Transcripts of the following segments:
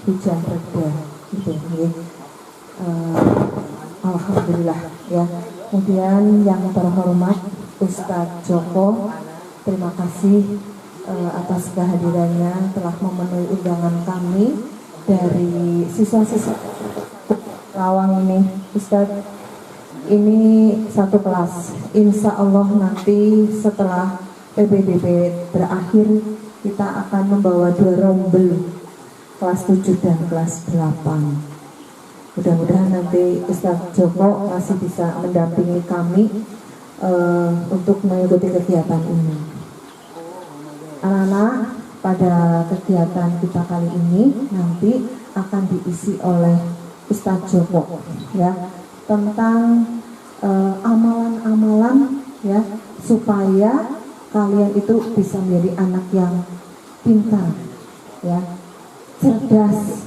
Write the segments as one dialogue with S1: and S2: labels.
S1: hujan reda gitu ya. Alhamdulillah ya. Kemudian yang terhormat Ustadz Joko, terima kasih atas kehadirannya, telah memenuhi undangan kami dari siswa-siswa Lawang ini. Ustadz, ini satu kelas. Insya Allah nanti setelah PPDB berakhir kita akan membawa 2 rombel, kelas 7 dan kelas 8. Mudah-mudahan nanti Ustadz Joko masih bisa mendampingi kami untuk mengikuti kegiatan ini. Anak-anak, pada kegiatan kita kali ini nanti akan diisi oleh Ustadz Joko ya, tentang amalan-amalan ya, supaya kalian itu bisa menjadi anak yang pintar ya, cerdas,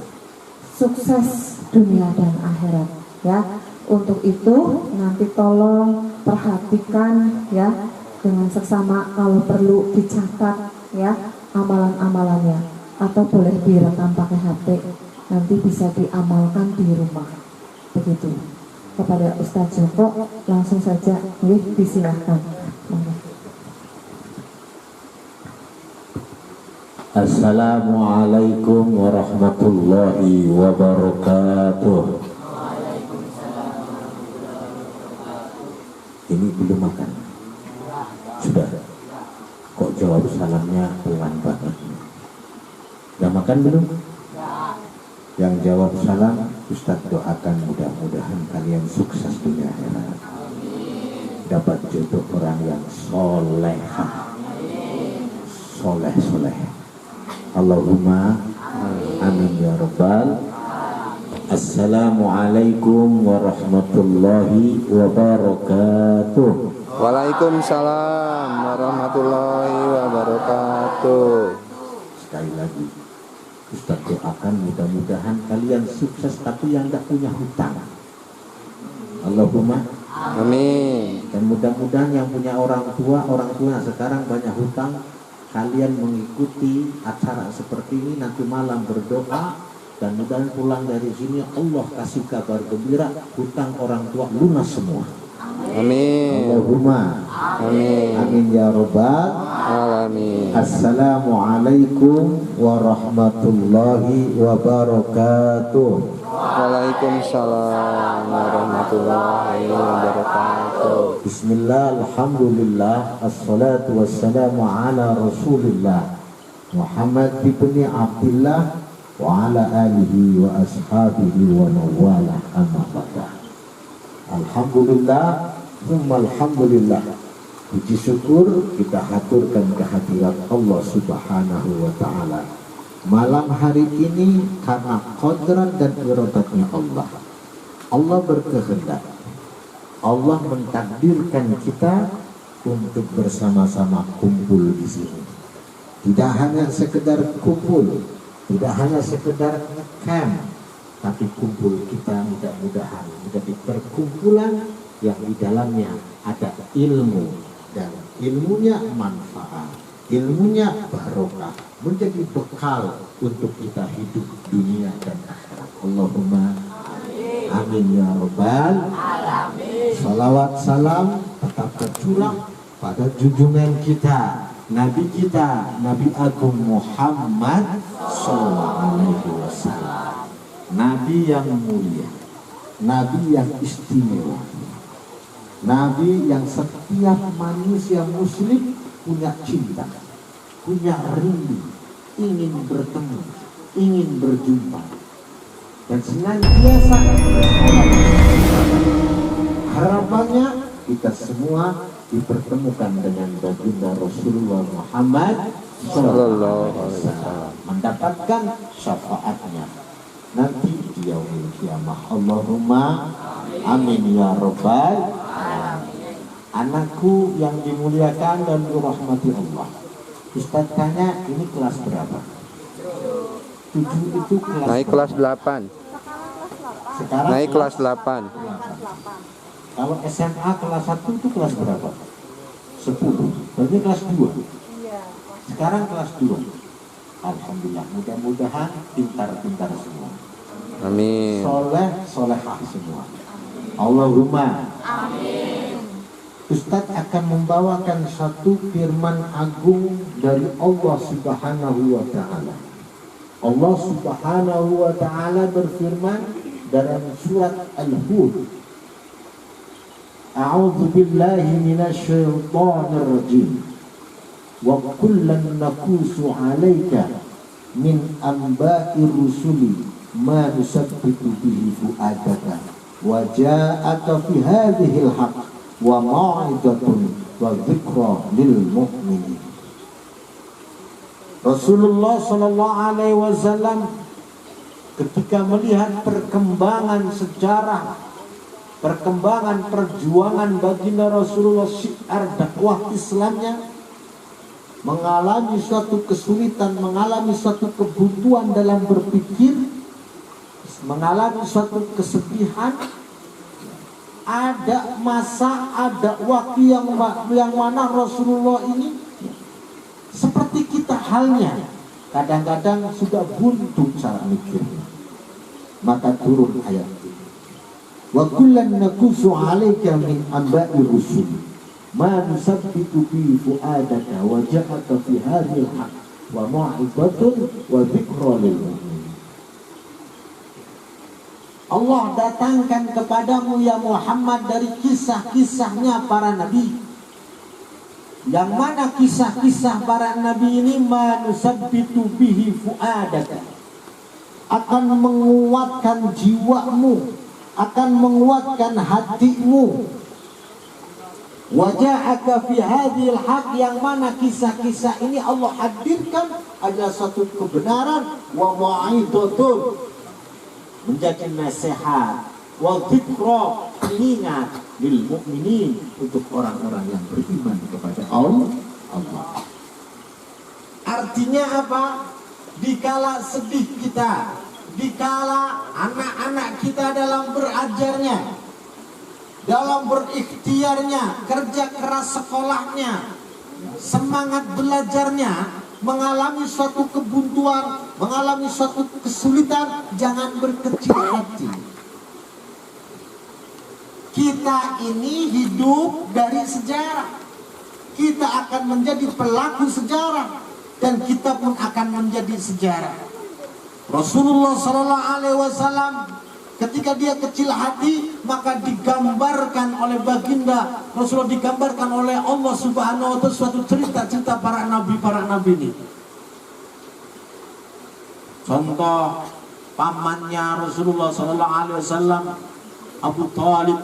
S1: sukses dunia dan akhirat ya. Untuk itu nanti tolong perhatikan ya, dengan seksama, kalau perlu dicatat ya amalan-amalannya, atau boleh direkam pakai HP, nanti bisa diamalkan di rumah. Begitu. Kepada Ustadz Joko langsung saja disilahkan.
S2: Assalamualaikum warahmatullahi wabarakatuh. Ini belum makan? Sudah? Kok jawab salamnya pelan banget? Udah makan belum? Yang jawab salam Ustadz doakan mudah-mudahan kalian sukses dunia akhirat, dapat jodoh orang yang solehah, soleh. Allahumma amin ya rabbal. Assalamualaikum warahmatullahi wabarakatuh.
S3: Waalaikumsalam warahmatullahi wabarakatuh.
S2: Sekali lagi Ustaz doakan mudah-mudahan kalian sukses, tapi yang tidak punya hutang. Allahumma
S3: amin.
S2: Dan mudah-mudahan yang punya orang tua sekarang banyak hutang, kalian mengikuti acara seperti ini nanti malam berdoa, dan mudah-mudahan pulang dari sini Allah kasih kabar gembira, hutang orang tua lunas semua.
S3: Amin.
S2: Allahumma
S3: amin.
S2: Amin ya rabbal
S3: alamin.
S2: Assalamualaikum warahmatullahi wabarakatuh.
S3: Waalaikumsalam warahmatullahi wabarakatuh.
S2: Bismillah, alhamdulillah, assalatu wassalamu ala rasulillah Muhammad ibni Abdillah wa ala alihi wa ashabihi wa mawalah, amma ba'da. Alhamdulillah, alhamdulillah, puji syukur kita haturkan kehadirat Allah subhanahu wa ta'ala malam hari ini karena qadrat dan iradatnya Allah. Allah berkehendak, Allah mentakdirkan kita untuk bersama-sama kumpul di sini. Tidak hanya sekedar kumpul, tidak hanya sekedar ngecamp, tapi kumpul kita mudah-mudahan menjadi perkumpulan yang di dalamnya ada ilmu, dan ilmunya manfaat, ilmunya barokah, menjadi bekal untuk kita hidup dunia dan akhirat. Allahumma amin ya rabbal alamin. Salawat salam tetap tercurah pada junjungan kita, Nabi kita, Nabi Agung Muhammad SAW, Nabi yang mulia, Nabi yang istimewa, Nabi yang setiap manusia muslim punya cinta, punya rindu, ingin bertemu, ingin berjumpa, dan senantiasa harapannya kita semua dipertemukan dengan baginda Rasulullah Muhammad sallallahu alaihi wasallam, mendapatkan syafaatnya nanti di yaumil kiamah. Allahumma amin ya rabbal alamin. Anakku yang dimuliakan dan dirahmati Allah, Ustaz tanya, ini kelas berapa? 7 itu kelas
S3: Naik kelas 8.
S2: Sekarang
S3: Naik kelas 8.
S2: Kalau SMA kelas 1 itu kelas berapa? 10. Berarti kelas 2. Sekarang kelas 2. Alhamdulillah, mudah-mudahan pintar-pintar semua.
S3: Amin.
S2: Soleh, solehah semua. Allahumma amin. Ustadz akan membawakan satu firman agung dari Allah Subhanahu wa Ta'ala. Allah Subhanahu wa Ta'ala berfirman dalam surat Al-Hud, A'udzu billahi minasy syaithanir rajim. Wa kullan naqussu 'alaika min anba'ir rusuli ma nusabbitu bihi fu'adaka wa ja'aka fi hadhil haqq wa mau'izatun wa dzikra lil mu'minin. Rasulullah sallallahu alaihi wasallam ketika melihat perkembangan sejarah, perkembangan perjuangan baginda Rasulullah, syiar dakwah Islamnya mengalami suatu kesulitan, mengalami suatu kebutuhan dalam berpikir, mengalami suatu kesedihan. Ada masa, ada waktu yang mana Rasulullah ini seperti kita halnya, kadang-kadang sudah buntu cara mikirnya. Maka turun ayat ini. Wa kullan naqussu 'alaika min anba'i rusul ma nusabbitu bi fu'adaka wa ja'aka fi hadhil haqq wa mau'izatun wa dzikra lil mu'minin. Allah datangkan kepadamu ya Muhammad dari kisah-kisahnya para nabi, yang mana kisah-kisah para nabi ini ma nusabbitu bihi fu'adaka, akan menguatkan jiwamu, akan menguatkan hatimu. Waja'aka fi hadhil haq, yang mana kisah-kisah ini Allah hadirkan ada satu kebenaran, wa mau'izatun, menjadi nasihat, wa dzikra, ingat, lil mu'minin, untuk orang-orang yang beriman kepada Allah. Artinya apa? Dikala sedih kita, dikala anak-anak kita dalam berajarnya, dalam berikhtiarnya, kerja keras sekolahnya, semangat belajarnya, mengalami suatu kebuntuan, mengalami suatu kesulitan, jangan berkecil hati. Kita ini hidup dari sejarah. Kita akan menjadi pelaku sejarah, dan kita pun akan menjadi sejarah. Rasulullah Sallallahu Alaihi Wasallam ketika dia kecil hati, maka digambarkan oleh baginda Rasulullah, digambarkan oleh Allah Subhanahu wa Ta'ala suatu cerita-cerita para nabi ini. Contoh pamannya Rasulullah Sallallahu Alaihi Wasallam, Abu Thalib,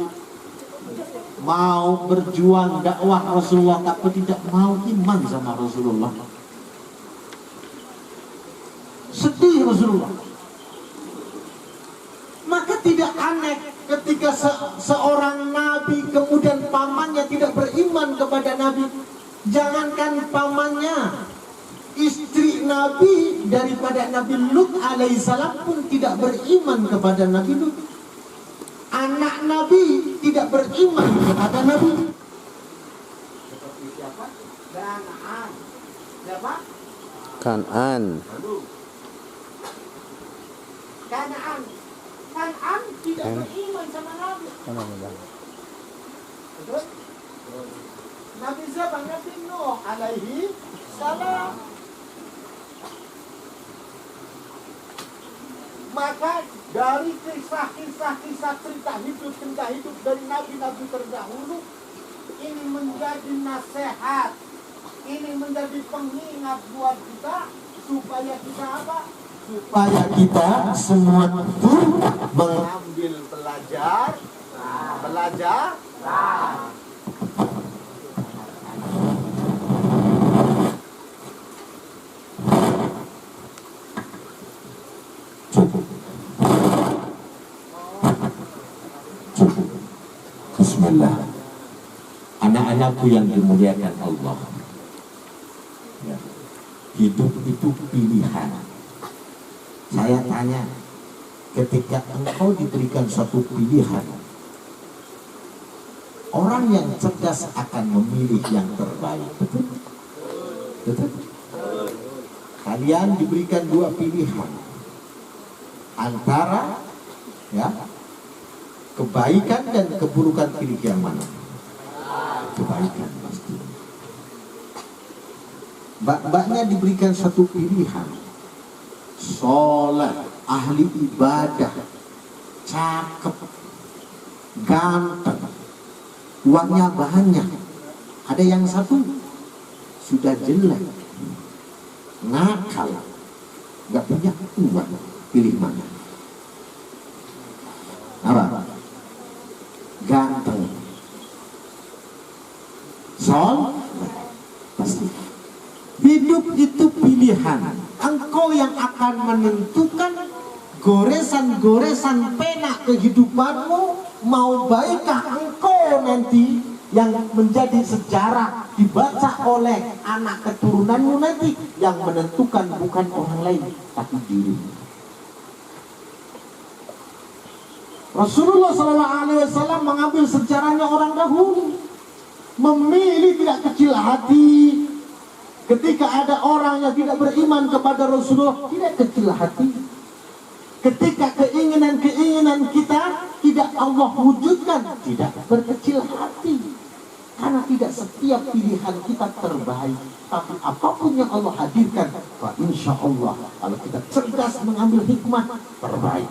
S2: mau berjuang dakwah Rasulullah tapi tidak mau iman sama Rasulullah. Sedih Rasulullah. Maka tidak aneh ketika seorang nabi kemudian pamannya tidak beriman kepada nabi. Jangankan pamannya, istri nabi daripada Nabi Lut alaihissalam pun tidak beriman kepada Nabi Lut. Anak nabi tidak beriman kepada nabi. Seperti siapa? Kan'an. Siapa?
S3: Kan'an.
S2: Kan'an. Kan'an tidak beriman sama Nabi. Betul? Nabi siapa? Nabi Nuh alaihi salam. Maka dari kisah cerita hidup dari nabi-nabi terdahulu, ini menjadi nasihat, ini menjadi pengingat buat kita, supaya kita apa? Supaya kita semua itu mengambil belajar. Cukup. Bismillah. Anak-anakku yang dimuliakan Allah, ya. Hidup itu pilihan. Saya tanya, ketika engkau diberikan suatu pilihan, orang yang cerdas akan memilih yang terbaik. Betul? Betul?
S4: kalian diberikan dua pilihan antara kebaikan dan keburukan. Pilih yang mana? Kebaikan pasti. Mbak-mbaknya diberikan satu pilihan, sholat, ahli ibadah, cakep, ganteng, uangnya banyak. Ada yang satu sudah jelek, nakal, nggak punya uang. Pilih mana? Apa? Ganteng, pasti. Hidup itu pilihan. Engkau yang akan menentukan goresan-goresan pena kehidupanmu. Mau baikkah engkau nanti yang menjadi sejarah dibaca oleh anak keturunanmu nanti. Yang menentukan bukan orang lain tapi dirimu. Rasulullah SAW mengambil sejarahnya orang dahulu, memilih tidak kecil hati. Ketika ada orang yang tidak beriman kepada Rasulullah, tidak kecil hati. Ketika keinginan-keinginan kita tidak Allah wujudkan, tidak berkecil hati. Karena tidak setiap pilihan kita terbaik, tapi apapun yang Allah hadirkan, insya Allah kalau kita cerdas mengambil hikmah, terbaik.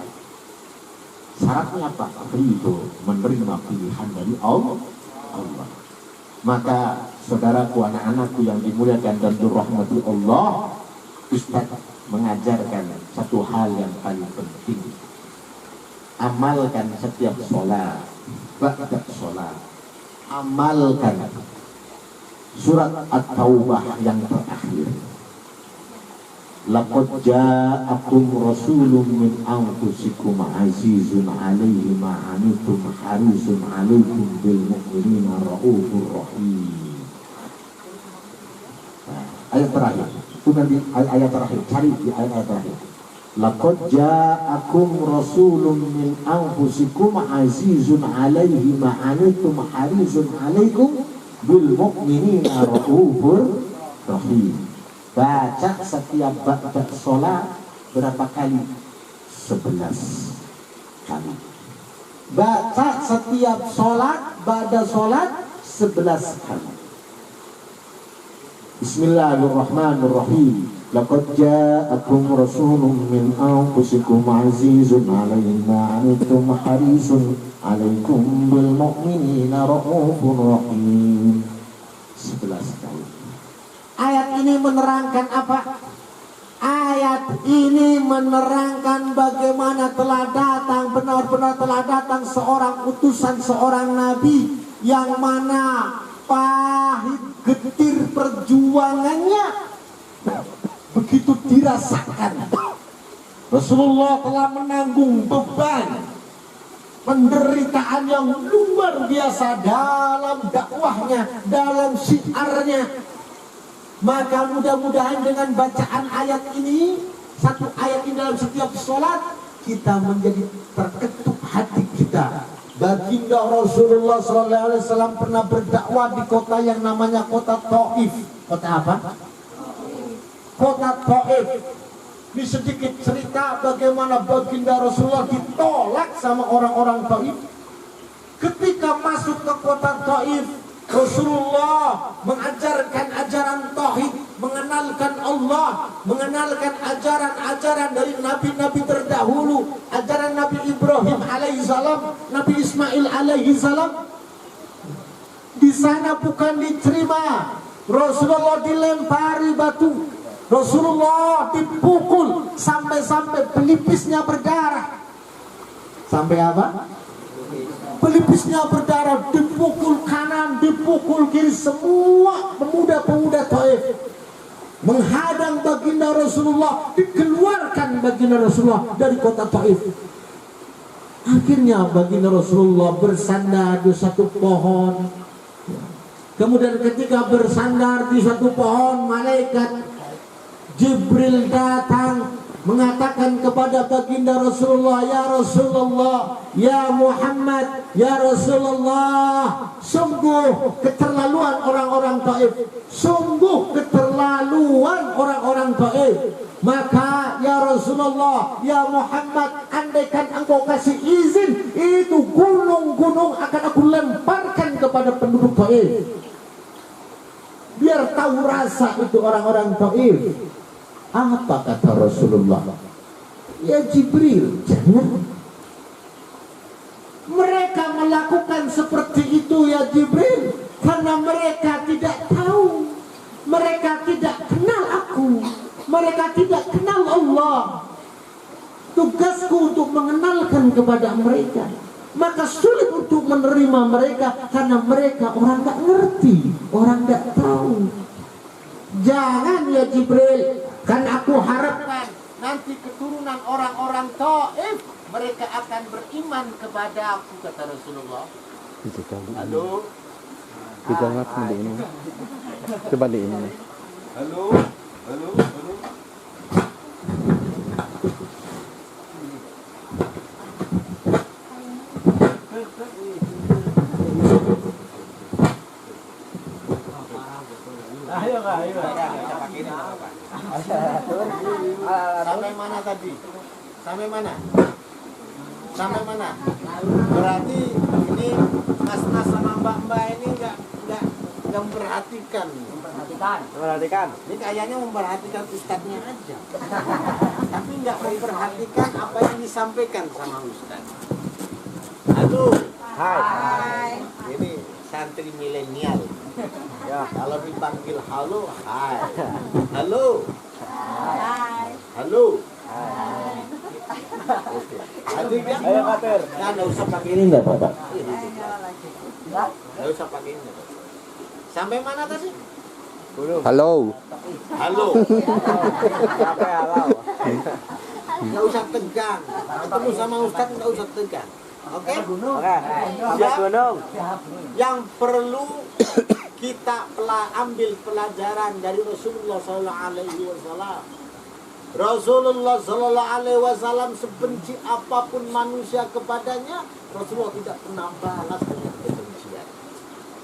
S4: Syaratnya apa? Ridho, menerima pilihan dari Allah. Maka saudaraku, anak-anakku yang dimuliakan dan dirahmati Allah, Ustaz mengajarkan satu hal yang paling penting. Amalkan setiap sholat, ba'da sholat. Amalkan surat At-Taubah yang terakhir. Laqad ja'akum rasulun min anfusikum azizun 'alaihi ma 'anittum harisun 'alaikum bil mu'minina raufur rahim. Ayat terakhir. Itu nanti ayat terakhir. Cari di ayat terakhir. Laqad ja'akum rasulun min anfusikum azizun 'alaihi ma 'anittum harisun 'alaikum bil mu'minina raufur rahim. Baca setiap ba'da sholat berapa kali? 11 kali. Baca setiap sholat, ba'da sholat 11 kali. Bismillahirrahmanirrahim. Laqad ja'akum rasulun min anfusikum azizun 'alaihi ma 'anittum harisun 'alaikum bil mu'minina raufur rahim. 11 kali. Ayat ini menerangkan apa? Ayat ini menerangkan bagaimana telah datang, benar-benar telah datang seorang utusan, seorang nabi yang mana pahit getir perjuangannya begitu dirasakan. Rasulullah telah menanggung beban penderitaan yang luar biasa dalam dakwahnya, dalam syiarnya. Maka mudah-mudahan dengan bacaan ayat ini, satu ayat ini dalam setiap sholat, kita menjadi terketuk hati kita. Baginda Rasulullah SAW pernah berdakwah di kota yang namanya kota Taif. Kota apa? Kota Taif. Ini sedikit cerita bagaimana baginda Rasulullah ditolak sama orang-orang Taif. Ketika masuk ke kota Taif, Rasulullah mengajarkan ajaran tauhid, mengenalkan Allah, mengenalkan ajaran-ajaran dari nabi-nabi terdahulu, ajaran Nabi Ibrahim alaihissalam, Nabi Ismail alaihissalam. Di sana bukan diterima, Rasulullah dilempari batu, Rasulullah dipukul sampai pelipisnya berdarah. Sampai apa? Pelipisnya berdarah, dipukul kanan, dipukul kiri, semua pemuda-pemuda Taif menghadang baginda Rasulullah, dikeluarkan baginda Rasulullah dari kota Taif. Akhirnya baginda Rasulullah bersandar di satu pohon. Kemudian ketika bersandar di satu pohon, malaikat Jibril datang mengatakan kepada baginda Rasulullah, ya Rasulullah, ya Muhammad, ya Rasulullah, sungguh keterlaluan orang-orang Taif, sungguh keterlaluan keterlaluan orang-orang taif. Maka ya Rasulullah, ya Muhammad, andaikan engkau kasih izin, itu gunung-gunung akan aku lemparkan kepada penduduk taif, biar tahu rasa itu orang-orang taif. Apa kata Rasulullah? Ya Jibril, jangan. Mereka melakukan seperti itu ya Jibril karena mereka tidak tahu, mereka tidak kenal aku, mereka tidak kenal Allah. Tugasku untuk mengenalkan kepada mereka. Maka sulit untuk menerima mereka karena mereka orang gak ngerti, orang gak tahu. Jangan ya Jibril, kan aku harapkan nanti keturunan orang-orang Taif mereka akan beriman kepada aku, kata Rasulullah. Halo.
S3: Kita ngapain di ini? Coba di ini.
S4: Halo. Halo. Halo. Ayo Kak, ayo. Sampai mana tadi? Sampai mana? Sampai mana? Berarti ini mas-mas sama mbak-mbak ini nggak memperhatikan. Memperhatikan. Ini kayaknya memperhatikan ustadznya aja. Tapi nggak memperhatikan apa yang disampaikan sama ustadz. Halo. Hai. Ini santri milenial. Ya, kalau dipanggil halo, hai. Halo. Hai. Halo. Hai. Oke. Ayo Pater. Nah, enggak usah pakai ini enggak, Bapak? Enggak usah pakai ini. Sampai mana tadi?
S3: Halo.
S4: Halo. Sampai halo. Enggak usah tegang. Ketemu sama Ustaz enggak usah tegang. Oke? Oke. Gunung. Yang perlu kita ambil pelajaran dari Rasulullah SAW. Rasulullah SAW sebenci apapun manusia kepadanya, Rasulullah tidak pernah balas dengan kebencian.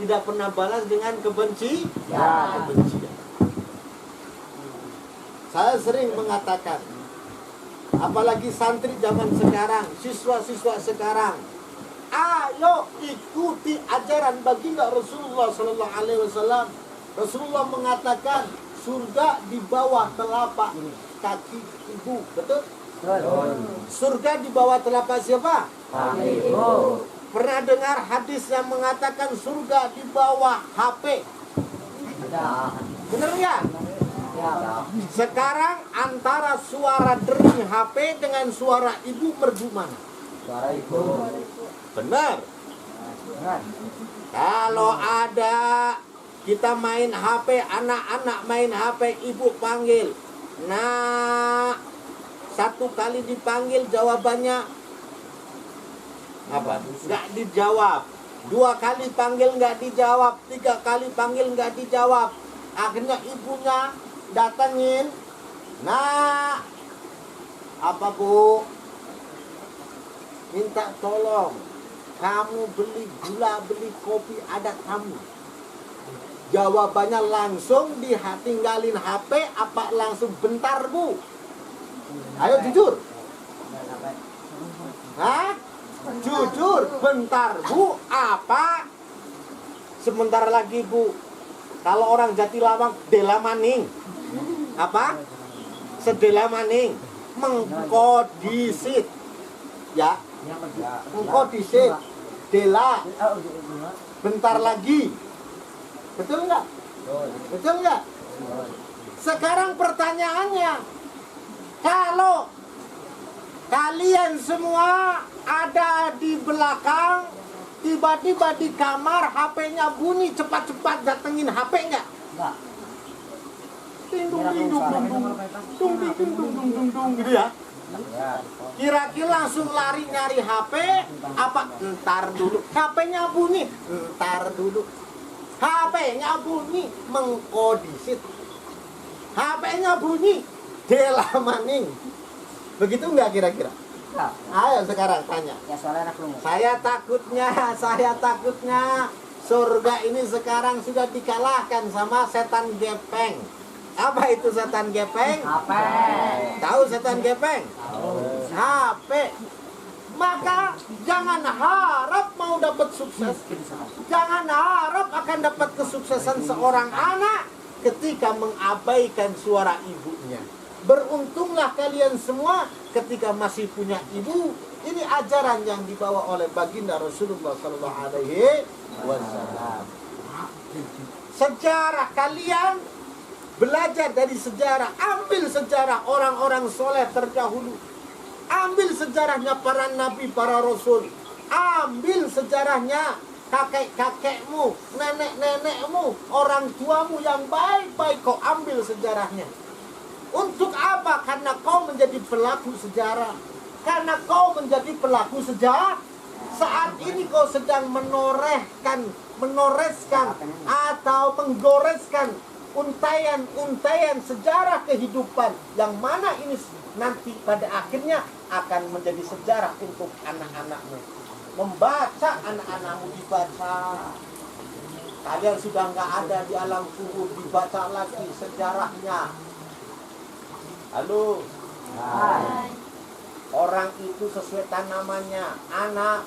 S4: Tidak pernah balas dengan kebencian. Saya sering mengatakan, apalagi santri zaman sekarang, siswa-siswa sekarang, ayo ikuti ajaran baginda Rasulullah SAW. Rasulullah mengatakan surga di bawah telapak kaki ibu, betul? Surga di bawah telapak siapa? Ibu. Pernah dengar hadis yang mengatakan surga di bawah HP? Benar nggak? Sekarang antara suara dering HP dengan suara ibu merdu mana? Suara ibu. Benar. Kalau ada kita main HP, anak-anak main HP, ibu panggil, nah, satu kali dipanggil jawabannya apa? Nggak dijawab. Dua kali panggil nggak dijawab. Tiga kali panggil nggak dijawab. Akhirnya ibunya datengin, nah, apa Bu? Minta tolong, kamu beli gula, beli kopi, ada tamu. Jawabannya langsung ditinggalin HP, apa langsung bentar Bu? Ayo jujur. Hah? Jujur, bentar Bu, apa? Sebentar lagi Bu. Kalau orang Jatilawang, dela maning. Apa? Sedela maning. Mengkodisit. Ya. Mengkodisit. Dela. Bentar lagi. Betul nggak? Betul nggak? Sekarang pertanyaannya, kalau kalian semua ada di belakang, tiba-tiba di kamar HP-nya bunyi, cepat-cepat datengin HP nggak? Nggak. Dung gitu ya. Kira-kira langsung lari nyari HP, apa? Ntar dulu. HP-nya bunyi, ntar dulu. HP-nya bunyi, mengkodisit. HP-nya bunyi, dela maning. Begitu nggak kira-kira? Ayo sekarang tanya. Saya takutnya surga ini sekarang sudah dikalahkan sama setan gepeng.
S2: Apa itu setan gepeng?
S5: HP.
S2: Tahu setan gepeng? HP. Maka jangan harap mau dapat sukses. Jangan harap akan dapat kesuksesan seorang anak ketika mengabaikan suara ibunya. Beruntunglah kalian semua ketika masih punya ibu. Ini ajaran yang dibawa oleh baginda Rasulullah SAW. Sejarah kalian belajar dari sejarah, ambil sejarah orang-orang soleh terdahulu, ambil sejarahnya para nabi, para rasul, ambil sejarahnya kakek-kakekmu, nenek-nenekmu, orang tuamu yang baik-baik, kau ambil sejarahnya. Untuk apa? Karena kau menjadi pelaku sejarah. Karena kau menjadi pelaku sejarah. Saat ini kau sedang menoreskan atau menggoreskan untaian sejarah kehidupan yang mana ini nanti pada akhirnya akan menjadi sejarah untuk anak-anakmu. Membaca, anak-anakmu dibaca. Kalian sudah nggak ada di alam kubur, dibaca lagi sejarahnya. Halo. Hai. Orang itu sesuai tanamannya. Anak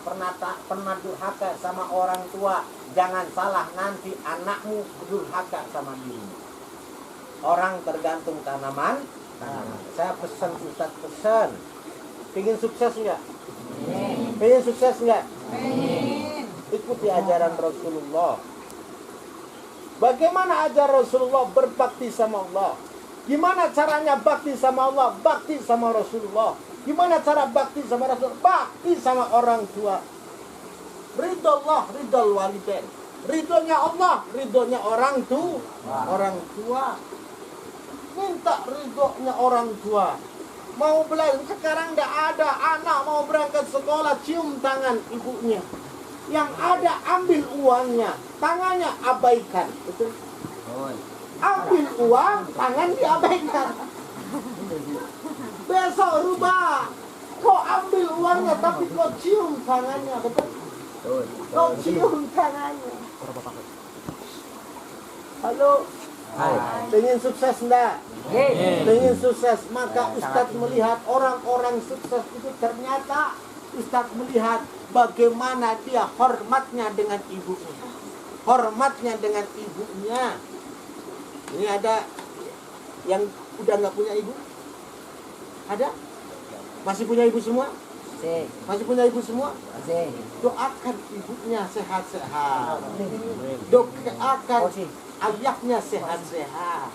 S2: pernah durhaka sama orang tua. Jangan salah, nanti anakmu durhaka sama dirimu. Orang tergantung tanaman. Saya pesan, Ustaz pesan. Pengen sukses enggak? Pengen sukses enggak? Ikuti ajaran Rasulullah. Bagaimana ajaran Rasulullah berbakti sama Allah? Gimana caranya bakti sama Allah? Bakti sama Rasulullah. Gimana cara bakti sama Rasul? Bakti sama orang tua. Ridho Allah, ridho walidain. Ridhonya Allah, ridhonya orang tua. Minta ridhonya orang tua. Mau belajar, sekarang tidak ada anak mau berangkat sekolah, cium tangan ibunya. Yang ada ambil uangnya, tangannya abaikan. Betul? Ambil uang, tangan diabaikan. Besok rubah. Kau ambil uangnya tapi kau cium tangannya, betul? Kau cium tangannya. Halo. Pengen sukses enggak? Pengen sukses, maka Ustadz melihat orang-orang sukses itu ternyata Ustadz melihat bagaimana dia hormatnya dengan ibunya. Hormatnya dengan ibunya. Ini ada yang udah nggak punya ibu? Ada? Masih punya ibu semua? Masih punya ibu semua? Doakan ibunya sehat-sehat. Doakan ayahnya sehat-sehat.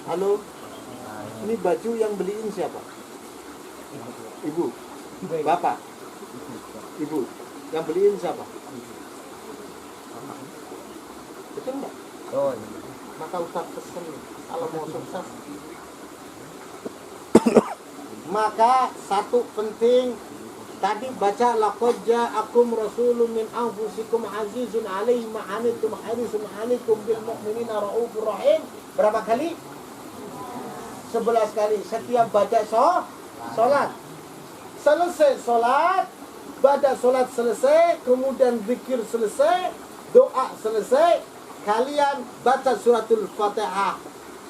S2: Halo? Ini baju yang beliin siapa? Ibu? Bapak? Ibu? Yang beliin siapa? Betul nggak? Maka Ustaz pesan kalau mau sukses, maka satu penting tadi baca laqad ja'akum rasulun min anfusikum azizun 'alaihi ma 'anittum harisun 'alaikum bil mu'minina raufur rahim. Berapa kali? 11 kali setiap baca salat. Selesai salat, baca salat selesai, kemudian zikir selesai, doa selesai, kalian baca suratul Fatihah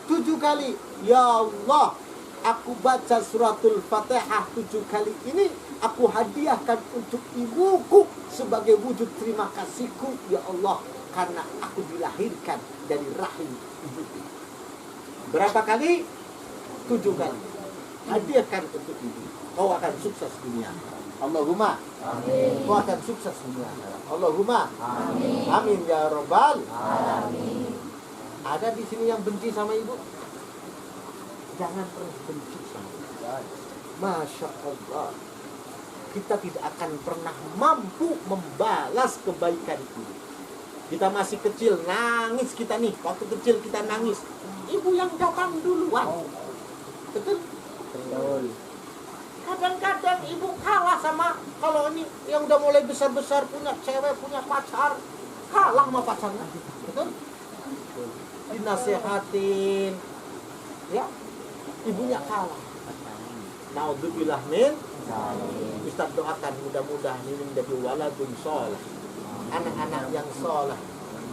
S2: 7 kali. Ya Allah, aku baca suratul Fatihah 7 kali ini, aku hadiahkan untuk ibuku sebagai wujud terima kasihku, ya Allah, karena aku dilahirkan dari rahim ibuku. Berapa kali? 7 kali. Hadiahkan untuk ibu. Kau akan sukses dunia. Allahumma amin. Kau akan sukses dunia. Allahumma amin. Amin ya Rabbal alamin. Ada di sini yang benci sama ibu? Jangan pernah benci sama ibu. Masya Allah. Kita tidak akan pernah mampu membalas kebaikan ibu. Kita masih kecil, nangis kita nih. Waktu kecil kita nangis. Ibu yang datang duluan. Betul? Betul. Kadang-kadang ibu kalah sama, kalau ini yang udah mulai besar-besar punya cewek, punya pacar, kalah sama pacarnya. Betul? Dinasehatin, ya, ibunya kalah. Naudzubillah min. Ustaz doakan mudah-mudahan ini menjadi waladun sholeh, anak-anak yang sholeh,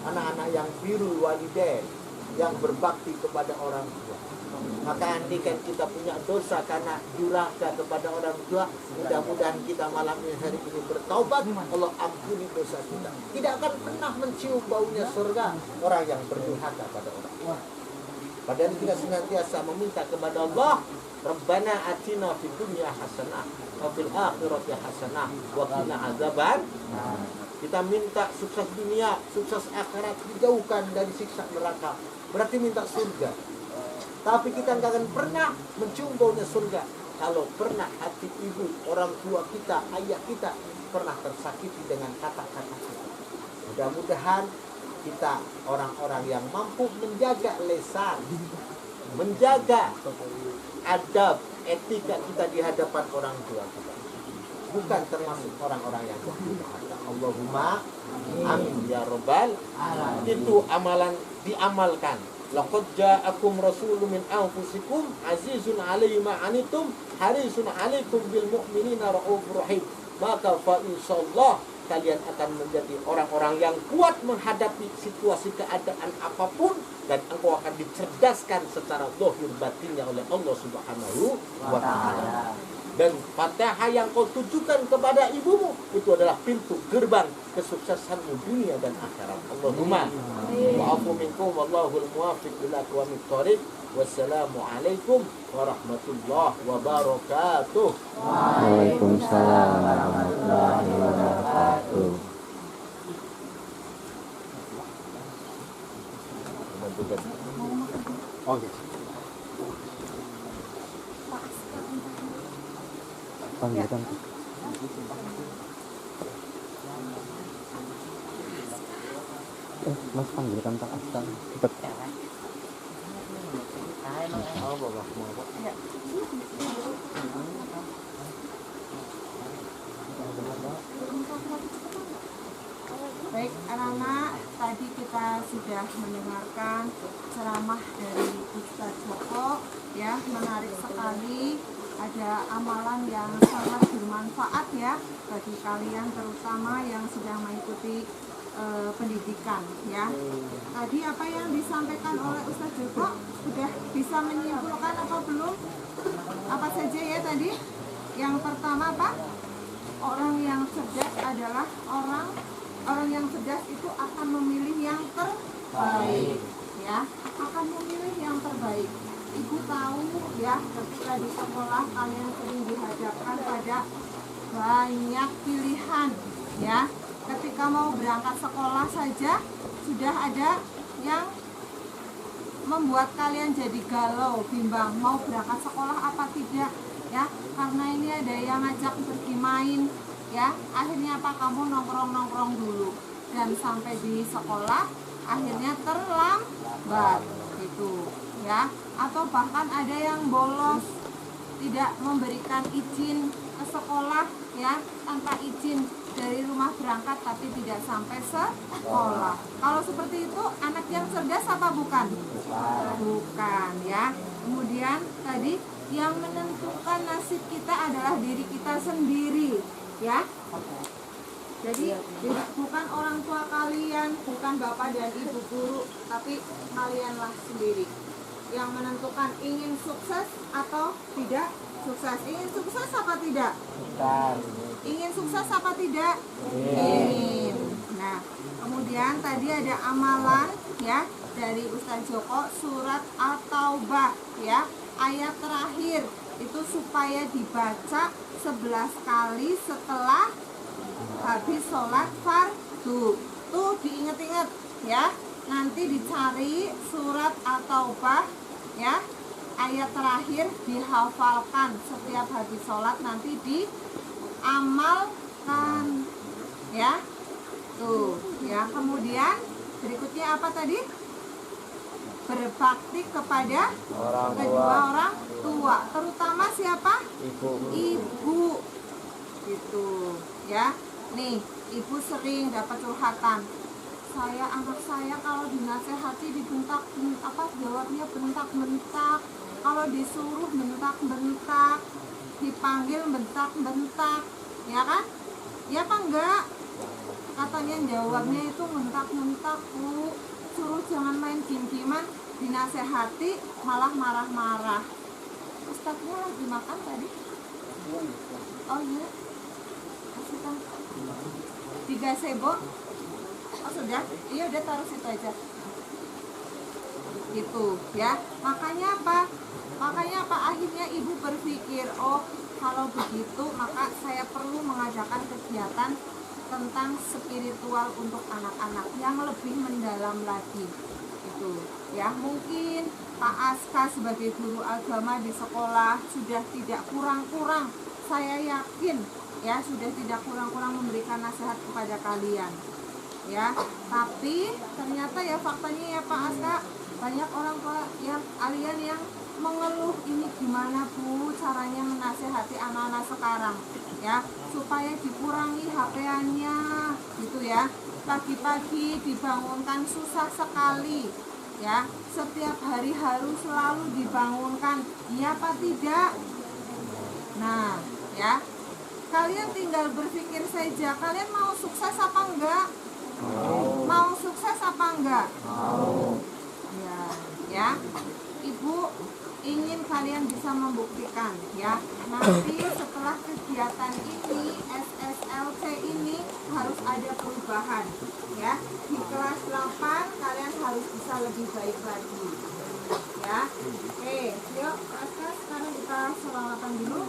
S2: anak-anak yang birrul walidain, yang berbakti kepada orang tua. Maka andaikan kita punya dosa karena durhaka kepada orang tua, mudah-mudahan kita malam ini hari ini bertaubat, Allah ampuni dosa kita. Tidak akan pernah mencium baunya surga orang yang berdurhaka pada orang tua. Padahal kita senantiasa meminta kepada Allah, Rabbana atina fid dunya hasanah wa fil akhirati hasanah wa qina azaban. Kita minta sukses dunia, sukses akhirat, dijauhkan dari siksa neraka. Berarti minta surga. Tapi kita nggak akan pernah mencium baunya surga kalau pernah hati ibu, orang tua kita, ayah kita pernah tersakiti dengan kata-kata kita. Mudah-mudahan kita orang-orang yang mampu menjaga lisan, menjaga adab, etika kita di hadapan orang tua kita. Bukan termasuk orang-orang yang durhaka. Allahumma amin ya rabbal alamin. Itu amalan diamalkan. Laqad ja'akum rasulun min anfusikum azizun 'alaihi ma 'anittum harisun 'alaikum bil mu'minina raufur rahim. Maka fa insyaallah kalian akan menjadi orang-orang yang kuat menghadapi situasi keadaan apapun, dan engkau akan dicerdaskan secara zahir batinnya oleh Allah Subhanahu wa taala. Dan Fatihah yang kau tujukan kepada ibumu itu adalah pintu gerbang kesuksesanmu dunia dan akhirat. Allahumma wa'afu minkum wallahul muwaffiq ila aqwamit thoriq. Wassalamu alaikum warahmatullahi wabarakatuh.
S3: Waalaikumsalam warahmatullahi wabarakatuh. Oh, gitu. Panggilan. Mas panggilan tak asal. Cepet.
S5: Baik anak-anak, tadi kita sudah mendengarkan ceramah dari Ustaz Joko, ya, menarik sekali. Ada amalan yang sangat bermanfaat ya bagi kalian, terutama yang sedang mengikuti pendidikan ya. Tadi apa yang disampaikan oleh Ustaz Joko sudah bisa menyimpulkan atau belum? Apa saja ya tadi? Yang pertama apa? Orang yang cerdas adalah orang yang cerdas itu akan memilih yang terbaik ya, akan memilih yang terbaik. Ibu tahu ya, ketika di sekolah kalian sering dihadapkan pada banyak pilihan ya. Ketika mau berangkat sekolah saja sudah ada yang membuat kalian jadi galau, bimbang mau berangkat sekolah apa tidak ya, karena ini ada yang ngajak pergi main ya. Akhirnya apa, kamu nongkrong dulu dan sampai di sekolah akhirnya terlambat gitu ya. Atau bahkan ada yang bolos, tidak memberikan izin ke sekolah ya, tanpa izin dari rumah berangkat tapi tidak sampai sekolah. Kalau seperti itu anak yang cerdas apa bukan? Bukan ya. Kemudian tadi yang menentukan nasib kita adalah diri kita sendiri ya. Jadi bukan orang tua kalian, bukan bapak dan ibu guru, tapi kalianlah sendiri yang menentukan ingin sukses atau tidak sukses. Ingin sukses apa tidak? Ingin sukses apa tidak? Ingin. Nah, kemudian tadi ada amalan ya dari Ustaz Joko, surat At-Taubah ya, ayat terakhir itu supaya dibaca 11 kali setelah habis sholat fardu. Tuh diinget-inget ya. Nanti dicari surat At-Taubah ya, ayat terakhir dihafalkan setiap habis sholat, nanti diamalkan ya. Tuh ya. Kemudian berikutnya apa tadi? Berbakti kepada kedua orang tua, terutama siapa? Ibu gitu ya. Nih, ibu sering dapat curhatan, anak saya kalau dinasehati dibentak, jawabnya bentak-bentak, kalau disuruh bentak-bentak, dipanggil bentak-bentak, ya kan? Ya apa enggak? Katanya jawabnya itu bentak-bentak, Bu. suruh jangan main game-gamean, dinasehati malah marah-marah. Ustadznya lagi makan tadi? Oh iya, kasih tahu. 3 sebo. Oh sudah, iya udah taruh situ aja. Gitu ya. Makanya apa? Akhirnya ibu berpikir, oh kalau begitu maka saya perlu mengadakan kegiatan tentang spiritual untuk anak-anak yang lebih mendalam lagi. Itu ya, mungkin Pak Aska sebagai guru agama di sekolah sudah tidak kurang-kurang, saya yakin ya sudah tidak kurang-kurang memberikan nasihat kepada kalian ya. Tapi ternyata ya faktanya ya Pak Aska, banyak orang tua yang kalian yang mengeluh, ini gimana Bu caranya menasehati anak-anak sekarang ya supaya dikurangi HP-annya gitu ya. Pagi-pagi dibangunkan susah sekali ya, setiap hari harus selalu dibangunkan, iya apa tidak? Nah ya, kalian tinggal berpikir saja, kalian mau sukses apa enggak? Mau sukses apa enggak? Ya, Ibu ingin kalian bisa membuktikan ya. Nanti setelah kegiatan ini, SSLC ini harus ada perubahan ya. Di kelas 8 kalian harus bisa lebih baik lagi ya. Oke, yuk sekarang kita selawatan dulu.